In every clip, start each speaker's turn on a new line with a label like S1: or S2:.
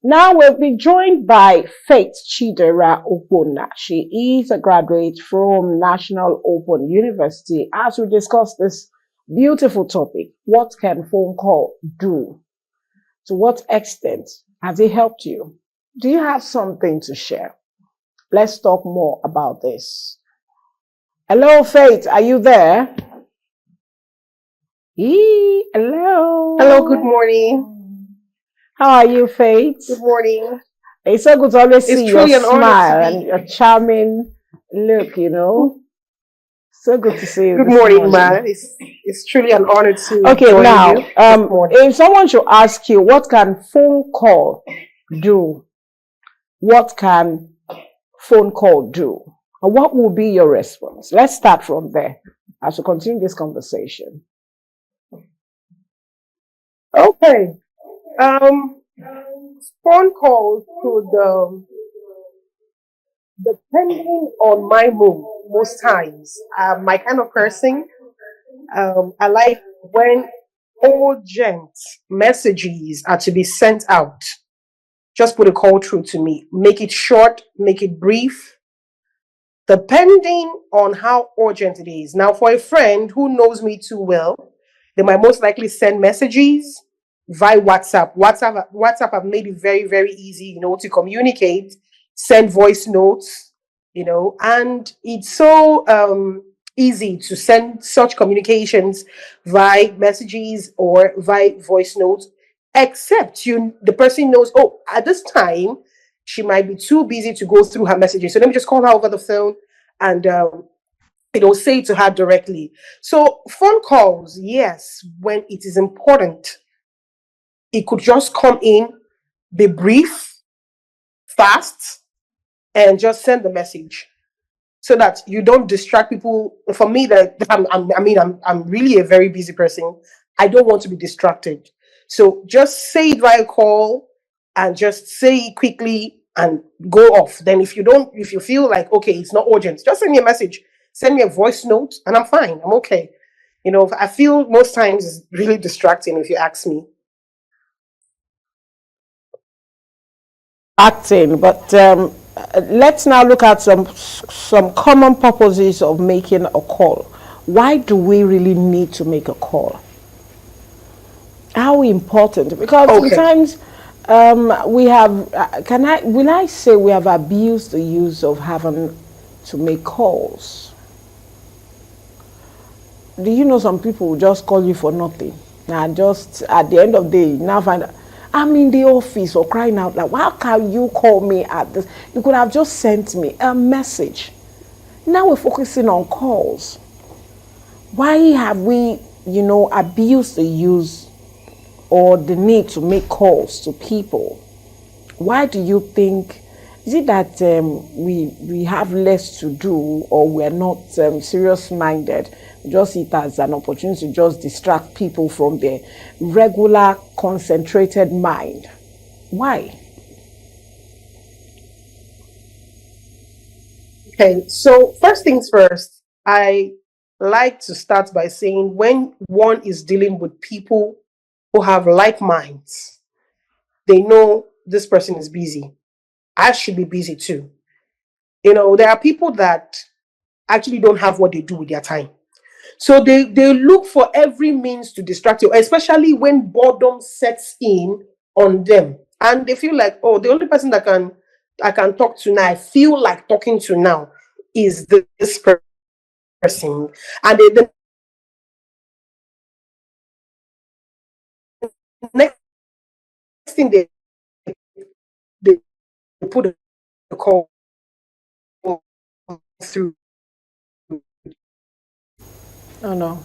S1: Now we'll be joined by Faith Chidera Opona. She is a graduate from National Open University as we discuss this beautiful topic. What can phone call do? To what extent has it helped you? Do you have something to share? Let's talk more about this. Hello, Faith. Are you there? Hello.
S2: Hello, good morning.
S1: How are you, Faith?
S2: Good morning.
S1: It's so good to always see
S2: It's
S1: your
S2: truly an honor
S1: smile
S2: to
S1: and
S2: be.
S1: your charming look. So good to see you
S2: Good
S1: this
S2: morning, ma.
S1: morning.
S2: It's truly an honor to
S1: Okay,
S2: join
S1: now,
S2: you this morning.
S1: if someone should ask you, what can phone call do? What can phone call do? And what will be your response? Let's start from there as we continue this conversation.
S2: Okay. Um, Phone calls could, depending on my mood, most times, my kind of person, I like when urgent messages are to be sent out. Just put a call through to me. Make it short, make it brief, depending on how urgent it is. Now, for a friend who knows me too well, they might most likely send messages via WhatsApp. WhatsApp have made it very, very easy, to communicate, send voice notes, and it's so easy to send such communications via messages or via voice notes, except the person knows, oh, at this time she might be too busy to go through her messages. So let me just call her over the phone and say it to her directly. So phone calls, yes, when it is important, it could just come in, be brief, fast, and just send the message so that you don't distract people. For me, that I'm really a very busy person. I don't want to be distracted. So just say it via call and just say it quickly and go off. Then if you feel like, okay, it's not urgent, just send me a message, send me a voice note, and I'm fine. I'm okay. I feel most times it's really distracting if you ask me.
S1: Acting, but let's now look at some common purposes of making a call. Why do we really need to make a call? How important? Because
S2: Okay.
S1: sometimes we have. Can I? Will I say we have abused the use of having to make calls? Do you know some people will just call you for nothing, and just at the end of the day now find out I'm in the office or crying out like, how can you call me at this? You could have just sent me a message. Now we're focusing on calls. Why have we, abused the use or the need to make calls to people? Why do you think? Is it that we have less to do, or we're not serious minded? We just see it as an opportunity to just distract people from their regular concentrated mind. Why?
S2: Okay, so first things first, I like to start by saying when one is dealing with people who have like minds, they know this person is busy. I should be busy too. There are people that actually don't have what they do with their time. So they look for every means to distract you, especially when boredom sets in on them. And they feel like, oh, the only person that I can talk to now, I feel like talking to now is this person. And the next thing they put a call through
S1: Oh no.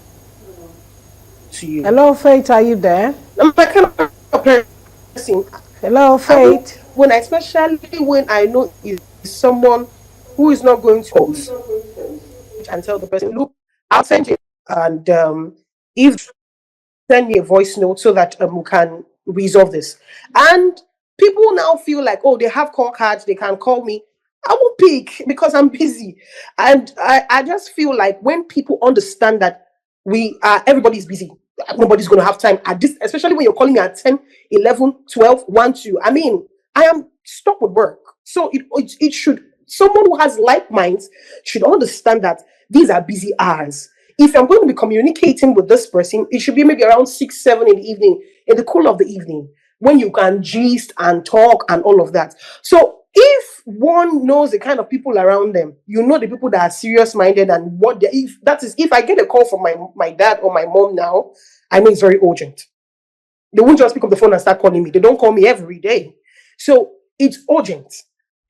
S2: to you.
S1: Hello, Faith, are you there?
S2: I'm that kind of person.
S1: Hello,
S2: I will
S1: Faith.
S2: especially when I know is someone who is not going to post and tell the person, look, I'll send you. And if send me a voice note so that we can resolve this. And people now feel like, oh, they have call cards, they can call me. I won't pick because I'm busy. And I just feel like when people understand that everybody's busy, nobody's going to have time at this, especially when you're calling me at 10, 11, 12, 1, 2. I mean, I am stuck with work. So it should, someone who has like minds should understand that these are busy hours. If I'm going to be communicating with this person, it should be maybe around 6, 7 in the evening, in the cool of the evening, when you can gist and talk and all of that. So if one knows the kind of people around them, you know the people that are serious minded and what they, if that is, if I get a call from my dad or my mom now, I know it's very urgent. They won't just pick up the phone and start calling me. They don't call me every day. So it's urgent.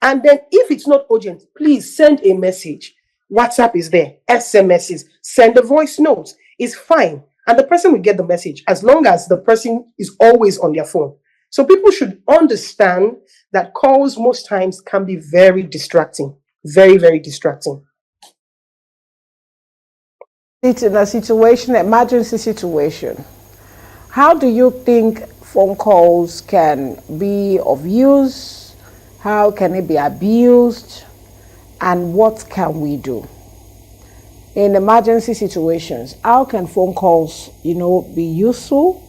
S2: And then if it's not urgent, please send a message. WhatsApp is there, SMSs, send a voice note. It's fine. And the person will get the message as long as the person is always on their phone. So people should understand that calls most times can be very distracting. Very, very distracting.
S1: It's in a situation, emergency situation. How do you think phone calls can be of use? How can it be abused? And what can we do? In emergency situations, how can phone calls, be useful?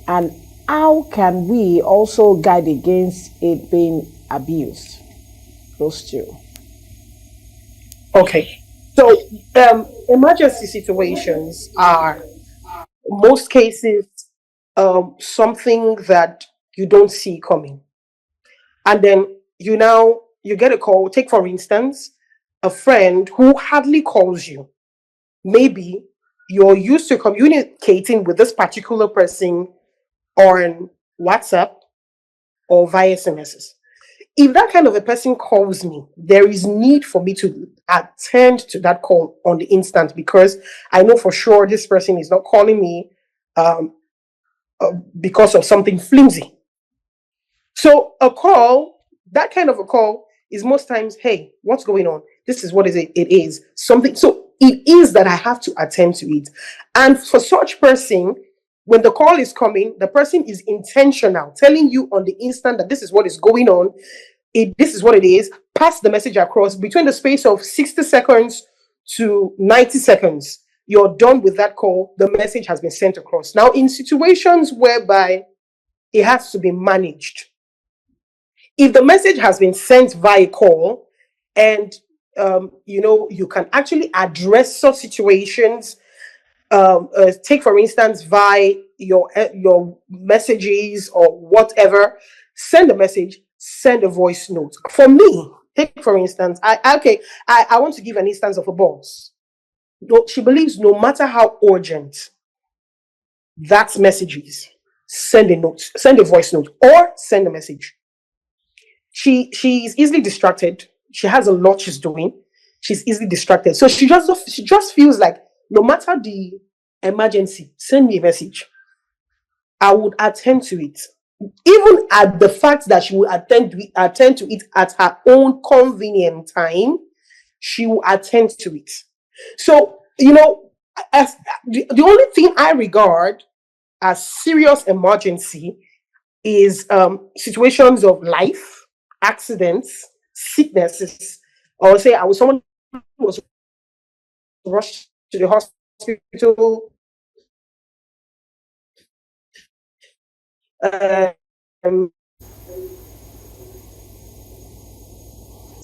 S1: And how can we also guard against it being abused? Those two.
S2: Okay. So emergency situations are most cases something that you don't see coming. And then you get a call. Take for instance, a friend who hardly calls you. Maybe you're used to communicating with this particular person on WhatsApp or via SMSs. If that kind of a person calls me, there is need for me to attend to that call on the instant, because I know for sure this person is not calling me um, because of something flimsy. So a call, that kind of a call is most times, hey, what's going on? This is what is it? It is something. So it is that I have to attend to it. And for such person, when the call is coming, the person is intentional, telling you on the instant that this is what is going on. This is what it is. Pass the message across between the space of 60 seconds to 90 seconds. You're done with that call. The message has been sent across. Now, in situations whereby it has to be managed, if the message has been sent via call and you can actually address such situations, take for instance via your messages or whatever, send a message, send a voice note. For me, take for instance, I want to give an instance of a boss. She believes no matter how urgent that message is, send a note, send a voice note, or send a message. She's easily distracted. She has a lot she's doing. She's easily distracted. So she just feels like no matter the emergency, send me a message. I would attend to it. Even at the fact that she will attend to it at her own convenient time, she will attend to it. So, as the only thing I regard as serious emergency is situations of life, accidents, sicknesses, or say I was someone who was rushed to the hospital, um,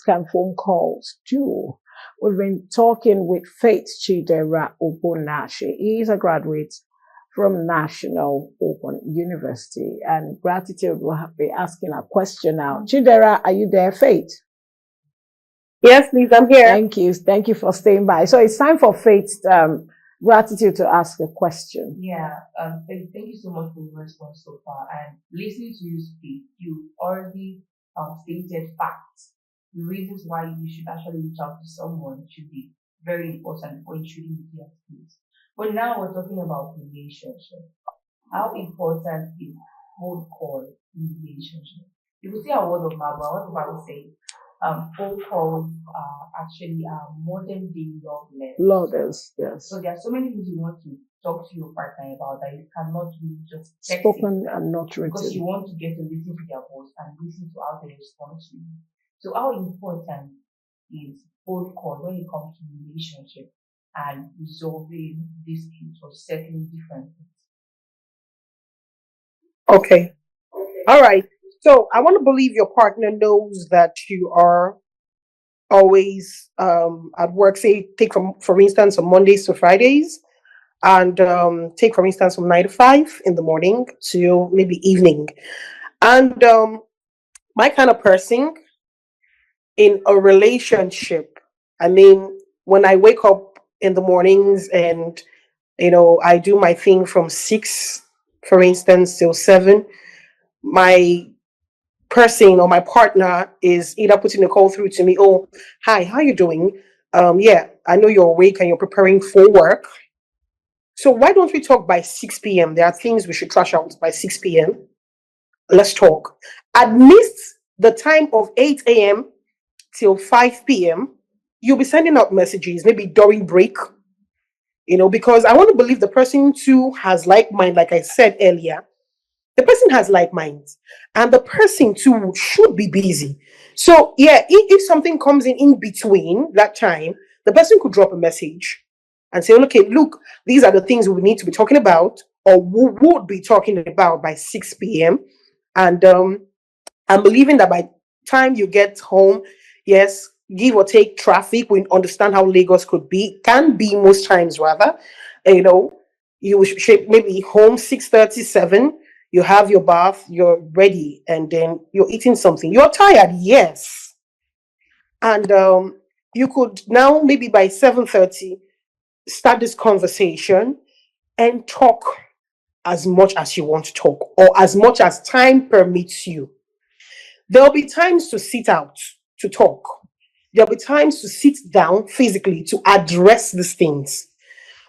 S1: Can phone calls do? We've been talking with Faith Chidera Obona. She is a graduate from National Open University, and Gratitude will be asking a question now. Chidera, are you there, Faith?
S2: yes, please, I'm here.
S1: Thank you for staying by. So it's time for Faith Gratitude to ask a question.
S3: Yeah, thank you so much for your response so far. And listening to you speak, you already stated facts. The reasons why you should actually reach out to someone should be very important or it shouldn't be excused. But now we're talking about relationship. How important is phone call in relationship? You will see a word of mouth, but what the Bible says, phone calls are actually modern day love letters.
S1: Lourdes, yes.
S3: So there are so many things you want to talk to your partner about that you cannot really just text it
S1: Spoken and not
S3: because you
S1: written.
S3: want to get to listen to their voice and listen to how they respond to you. So how important is phone call when it comes to relationship and resolving disputes or settling differences?
S2: Okay. All right. So I want to believe your partner knows that you are always at work. Say, take for instance, on Mondays to Fridays, and take for instance from 9 to 5 in the morning to maybe evening. And my kind of person in a relationship, I mean, when I wake up in the mornings and I do my thing from 6, for instance, till 7, my person or my partner is either putting a call through to me. Oh, hi, how you doing? Yeah, I know you're awake and you're preparing for work. So why don't we talk by 6 p.m.? There are things we should trash out by 6 p.m. Let's talk. At least the time of 8 a.m. till 5 p.m., you'll be sending out messages, maybe during break, because I want to believe the person too has like mind, like I said earlier. The person has like minds, and the person too should be busy. So, yeah, if something comes in between that time, the person could drop a message and say, okay, look, these are the things we need to be talking about, or we would be talking about by 6 p.m. And I'm believing that by time you get home, yes, give or take traffic, we understand how Lagos can be most times rather. You know, you should maybe home 6:37. You have your bath, you're ready, and then you're eating something. You're tired, yes, and you could now maybe by 7:30 start this conversation and talk as much as you want to talk, or as much as time permits you. There'll be times to sit out to talk. There'll be times to sit down physically to address these things.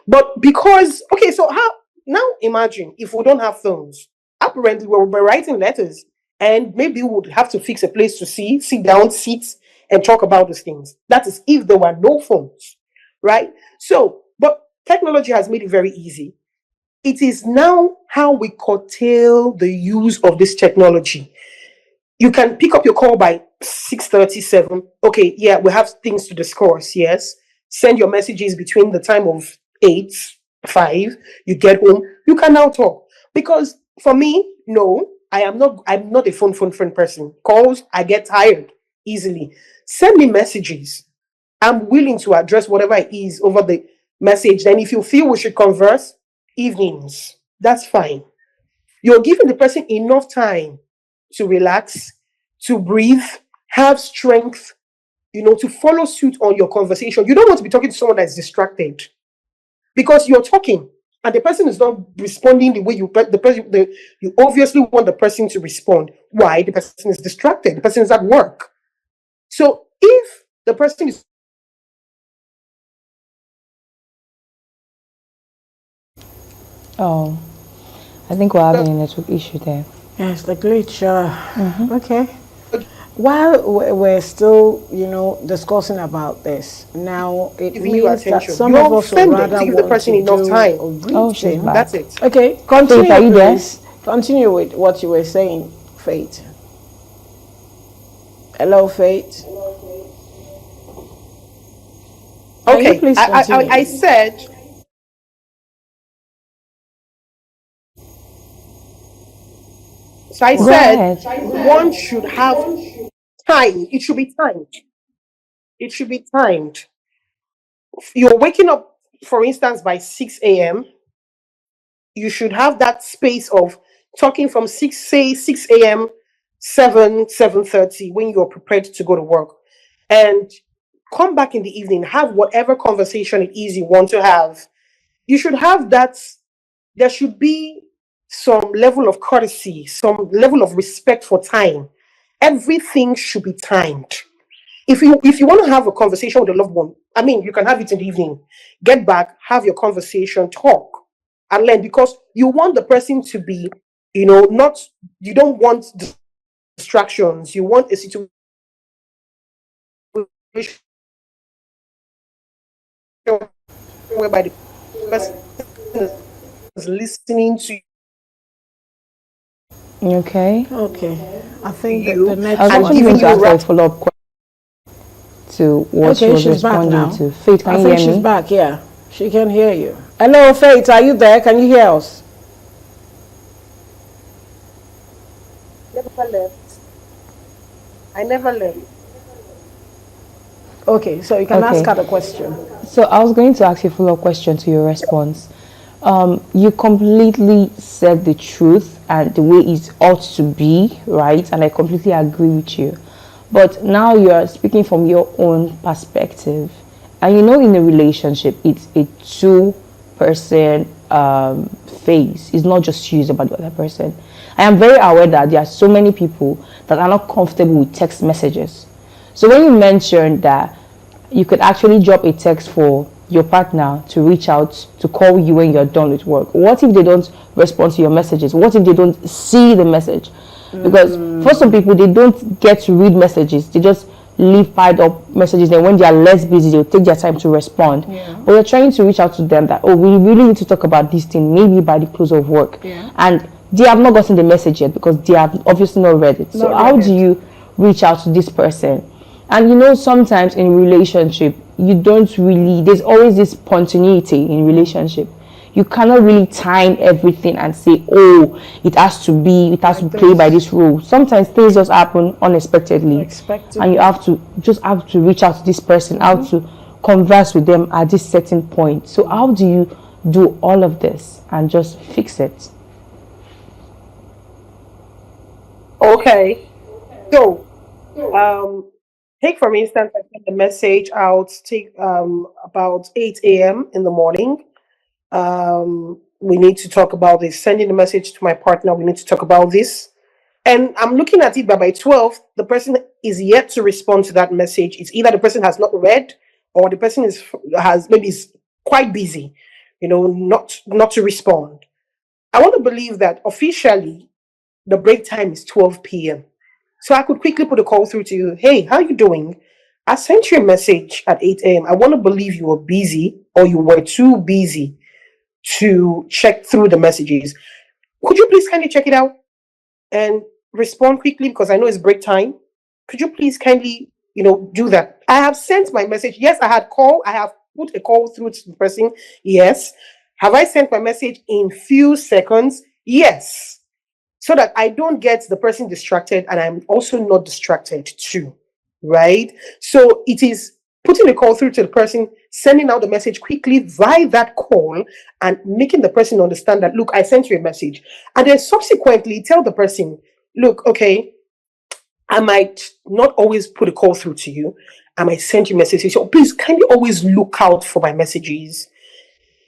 S2: But because, okay, so how now imagine if we don't have phones. Apparently, we'll be writing letters, and maybe we would have to fix a place to sit down, sit, and talk about these things. That is if there were no phones, right? So, but technology has made it very easy. It is now how we curtail the use of this technology. You can pick up your call by 6:37. Okay, yeah, we have things to discuss. Yes, send your messages between the time of 8, 5. You get home, you can now talk. Because for me, no, I am not. I'm not a phone friend person. Calls, I get tired easily. Send me messages. I'm willing to address whatever it is over the message. Then, if you feel we should converse, evenings, that's fine. You're giving the person enough time to relax, to breathe, have strength, to follow suit on your conversation. You don't want to be talking to someone that's distracted because you're talking and the person is not responding the way you obviously want the person to respond. Why? The person is distracted. The person is at work. So if the person is
S4: Oh, I think we're having a network issue there.
S1: Yes, the glitch. Okay. While we're still, discussing about this, now it
S2: giving you
S1: means that
S2: attention,
S1: some
S2: you're
S1: of us would
S2: offended
S1: rather
S2: to give the
S1: want
S2: person
S1: to
S2: enough
S1: do
S2: time.
S1: a
S4: Oh, she's
S1: reading.
S4: back.
S2: That's it.
S1: Okay,
S4: Faith,
S1: continue,
S4: are you there?
S1: please. Continue with what you were saying, Faith. Hello, Faith. Can you
S2: Okay,
S1: please continue?
S2: I said, so I
S4: Go
S2: said
S4: ahead.
S2: one should have time. It should be timed. It should be timed. You're waking up, for instance, by 6 a.m. You should have that space of talking from 6 a.m., 7:30 when you're prepared to go to work. And come back in the evening, have whatever conversation it is you want to have. You should have that. There should be some level of courtesy, some level of respect for time. Everything should be timed. If you want to have a conversation with a loved one, I mean, you can have it in the evening. Get back, have your conversation, talk, and learn because you want the person to be, not you don't want distractions. You want a situation whereby the person is listening to
S4: Okay.
S1: Okay, I think that the
S2: you
S4: I was
S2: and
S1: network.
S4: actually
S2: giving
S4: going to
S2: you
S4: ask for a
S2: right.
S4: follow-up question to what she
S1: Okay,
S4: was
S1: she's back
S4: responding
S1: now.
S4: to. Faith,
S1: I
S4: can you
S1: think
S4: hear
S1: she's
S4: me?
S1: back. Yeah, she can hear you. Hello, Faith. Are you there? Can you hear us?
S2: Never left. I never left.
S1: Okay, so you can
S4: Okay.
S1: ask her the question.
S4: So I was going to ask you a follow-up question to your response. You completely said the truth and the way it ought to be, right? And I completely agree with you. But now you are speaking from your own perspective. And you know, in a relationship, it's a two-person phase. It's not just you, it's about the other person. I am very aware that there are so many people that are not comfortable with text messages. So when you mentioned that you could actually drop a text for your partner to reach out to call you when you're done with work, what if they don't respond to your messages? What if they don't see the message? Because for some people, they don't get to read messages. They just leave piled up messages, and when they are less busy, they'll take their time to respond. But you're trying to reach out to them that, oh, we really need to talk about this thing, maybe by the close of work. And they have not gotten the message yet because they have obviously not read it. So how do you reach out to this person? And you know, sometimes in relationship, you don't really, there's always this spontaneity in relationship. You cannot really time everything and say, oh, it has to play by this rule. Sometimes things just happen unexpectedly. And you have to reach out to this person, have to converse with them at this certain point. So how do you do all of this and just fix it?
S2: Okay. So, take for instance, I sent a message out about 8 a.m. in the morning. We need to talk about this. Sending a message to my partner, we need to talk about this. And I'm looking at it, but by 12, the person is yet to respond to that message. It's either the person has not read or the person is quite busy, not to respond. I want to believe that officially the break time is 12 p.m. So I could quickly put a call through to you. Hey, how are you doing? I sent you a message at 8 a.m. I want to believe you were busy or you were too busy to check through the messages. Could you please kindly check it out and respond quickly because I know it's break time? Could you please kindly, do that? I have sent my message. Yes, I have put a call through to the person. Yes. Have I sent my message in few seconds? Yes. So that I don't get the person distracted and I'm also not distracted too, right? So it is putting a call through to the person, sending out the message quickly via that call and making the person understand that, look, I sent you a message. And then subsequently tell the person, look, okay, I might not always put a call through to you. I might send you messages. So please kindly always look out for my messages.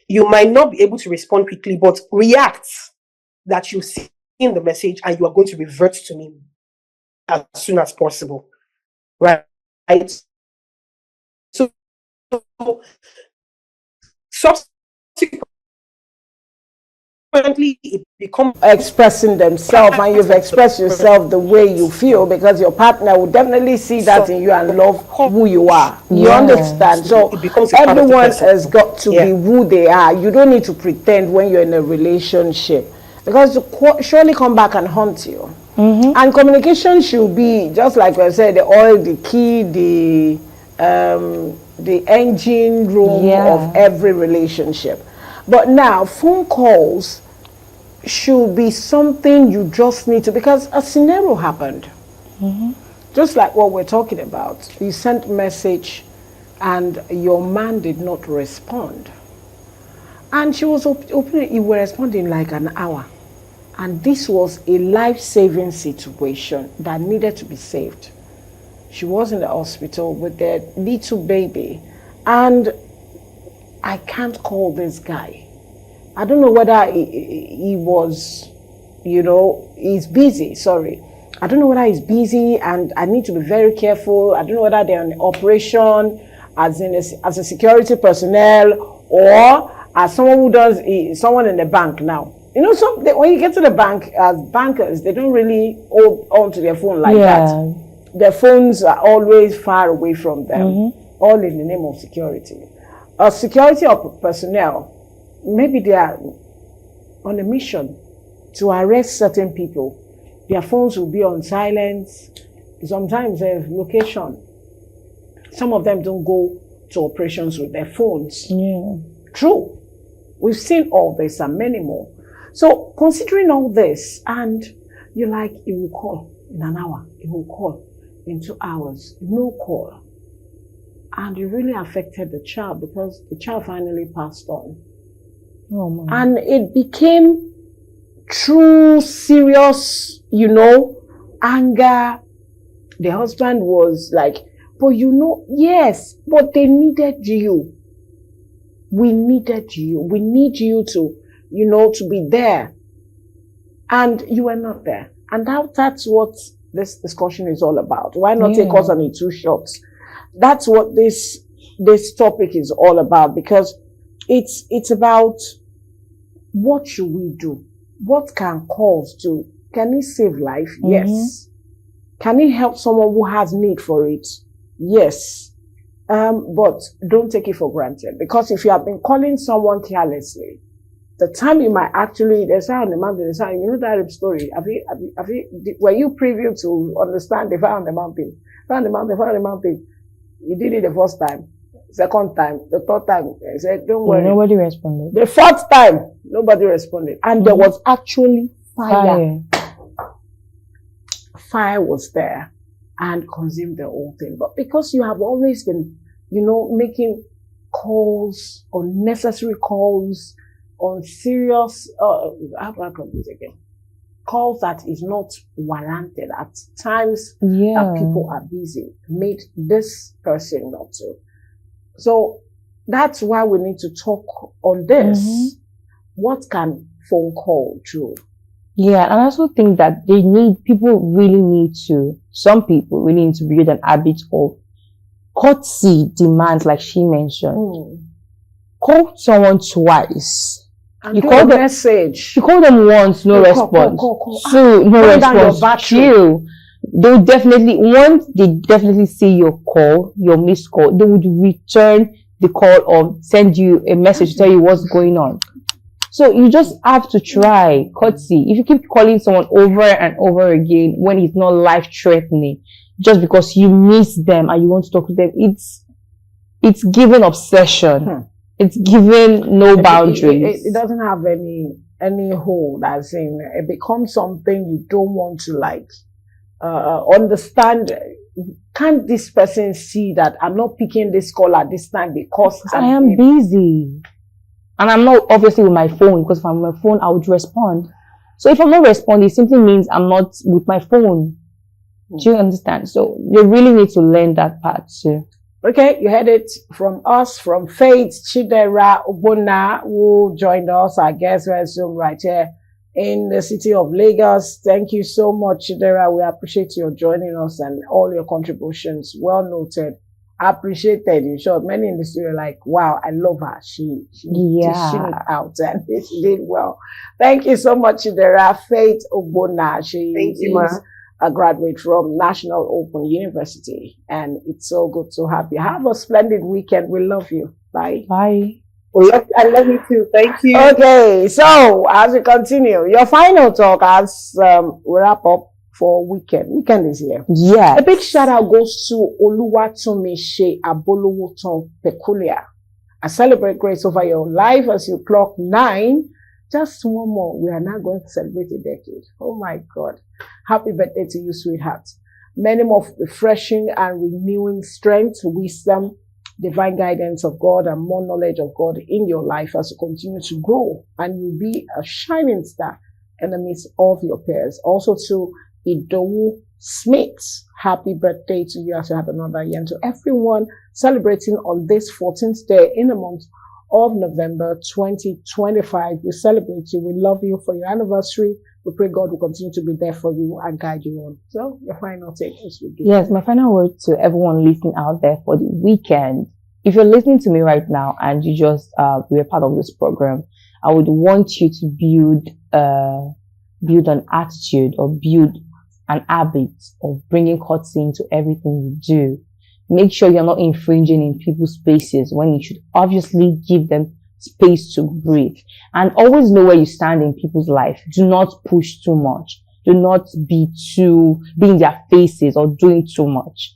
S2: You might not be able to respond quickly, but react that you see in the message and you are going to revert to me as soon as possible. Right? So subsequently it becomes
S1: Expressing themselves, and you've expressed yourself the way you feel, because your partner will definitely see that in you and love who you are. You understand? So
S2: it becomes a part of the
S1: everyone
S2: person.
S1: has got to be who they are. You don't need to pretend when you're in a relationship, because you surely come back and haunt you. And communication should be, just like I said, the oil, the key, the engine room of every relationship. But now, phone calls should be something you just need to, because a scenario happened. Just like what we're talking about. You sent a message and your man did not respond. And she was opening, you were responding like an hour. And this was a life-saving situation that needed to be saved. She was in the hospital with their little baby. And I can't call this guy. I don't know whether he was, he's busy, sorry. I don't know whether he's busy and I need to be very careful. I don't know whether they're on operation as a security personnel or as someone who does, someone in the bank now. When you get to the bank, as bankers, they don't really hold on to their phone like that. Their phones are always far away from them, all in the name of security. Security or personnel, maybe they are on a mission to arrest certain people. Their phones will be on silence. Sometimes there's location. Some of them don't go to operations with their phones. True. We've seen all this and many more. So considering all this, and you're like, he will call in an hour, he will call. in 2 hours, no call. And it really affected the child because the child finally passed on.
S4: Oh, man.
S1: And it became true, serious, anger. The husband was like, but yes, but they needed you. We needed you. We need you to, to be there. And you were not there. And that's what this discussion is all about. Why not take us on it 2 shots? That's what this topic is all about, because it's about what should we do? What can it save life?
S4: Mm-hmm.
S1: Yes. Can it help someone who has need for it? Yes. But don't take it for granted, because if you have been calling someone carelessly, the time you might actually, they say on the mountain, that story. Were you privy to understand the fire on the mountain? Fire on the mountain. You did it the first time, second time, the third time. They said, don't worry.
S4: Nobody responded.
S1: The fourth time, nobody responded. And there was actually fire. Fire was there and consumed the whole thing. But because you have always been, making calls, unnecessary calls, on serious, how do I call this again? Calls that is not warranted at times that people are busy, made this person not to. So that's why we need to talk on this.
S4: Mm-hmm.
S1: What can phone call do?
S4: Yeah, and I also think that some people really need to build an habit of courtesy demands, like she mentioned. Call someone twice.
S1: And you call them message.
S4: You call them once, no response. Call. Two, no response. Two, they definitely see your call, your missed call. They would return the call or send you a message to tell you what's going on. So you just have to try courtesy. If you keep calling someone over and over again when it's not life-threatening, just because you miss them and you want to talk to them, it's given obsession. It's given no boundaries.
S1: It doesn't have any hold, as in it becomes something you don't want to understand. Can't this person see that I'm not picking this call at this time because
S4: I am busy? And I'm not obviously with my phone, because if I'm on my phone, I would respond. So if I'm not responding, it simply means I'm not with my phone. Do you understand? So you really need to learn that part too.
S1: Okay, you heard it from us, from Faith Chidera Ogbonna, who joined us, I guess, right here in the city of Lagos. Thank you so much, Chidera. We appreciate your joining us and all your contributions. Well noted. Appreciated. In short, many in the studio are like, wow, I love her. She did it out and she did well. Thank you so much, Chidera. Faith Ogbonna. She is a graduate from National Open University, and it's so good to have you. Have a splendid weekend. We love you. Bye.
S4: Bye.
S2: I love you too. Thank you.
S1: Okay, so as we continue, your final talk as we wrap up for weekend. Weekend is here.
S4: Yeah.
S1: A big shout out goes to Oluwatomise Abolowotan Peculiar. I celebrate grace over your life as you clock 9. Just one more. We are now going to celebrate a decade. Oh my God. Happy birthday to you, sweetheart. Many more refreshing and renewing strength, wisdom, divine guidance of God, and more knowledge of God in your life as you continue to grow. And you'll be a shining star in the midst of your peers. Also to Idowu Smith, happy birthday to you as you have another year. And to everyone celebrating on this 14th day in the month of November 2025, we celebrate you. We love you for your anniversary. We pray God will continue to be there for you and guide you on. So your final take this week.
S4: Yes, my final word to everyone listening out there for the weekend. If you're listening to me right now and you just were part of this program, I would want you to build an attitude or build an habit of bringing courtesy into everything you do. Make sure you're not infringing in people's spaces when you should obviously give them space to breathe. And always know where you stand in people's life. Do not push too much. Do not be in their faces or doing too much.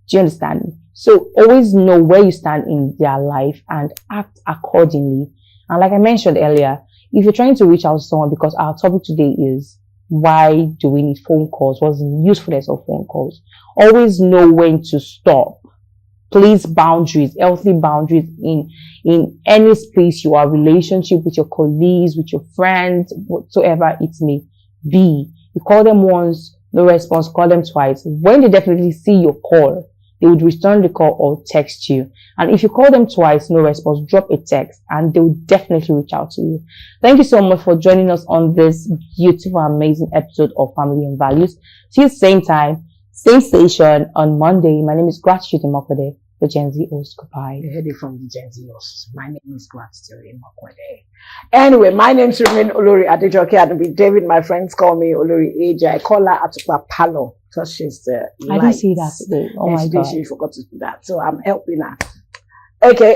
S4: Do you understand me? So always know where you stand in their life and act accordingly. And like I mentioned earlier, if you're trying to reach out to someone, because our topic today is why do we need phone calls? What's the usefulness of phone calls? Always know when to stop. Place boundaries, healthy boundaries in any space you are, relationship with your colleagues, with your friends, whatsoever it may be. You call them once, no response, call them twice. When they definitely see your call, they would return the call or text you. And if you call them twice, no response, drop a text and they will definitely reach out to you. Thank you so much for joining us on this beautiful, amazing episode of Family and Values. See you same time, same station on Monday. My name is Gratitude Imokode, the Gen Z host. Goodbye.
S1: You heard it from the Gen Z host. My name is Gratitude Imokode. Anyway, my name is Olori Adejoke Anubi. David, my friends call me Olori AJ. I call her Atukpa Palo because she's the
S4: I didn't see that today. Oh my God.
S1: She forgot to do that. So I'm helping her. Okay.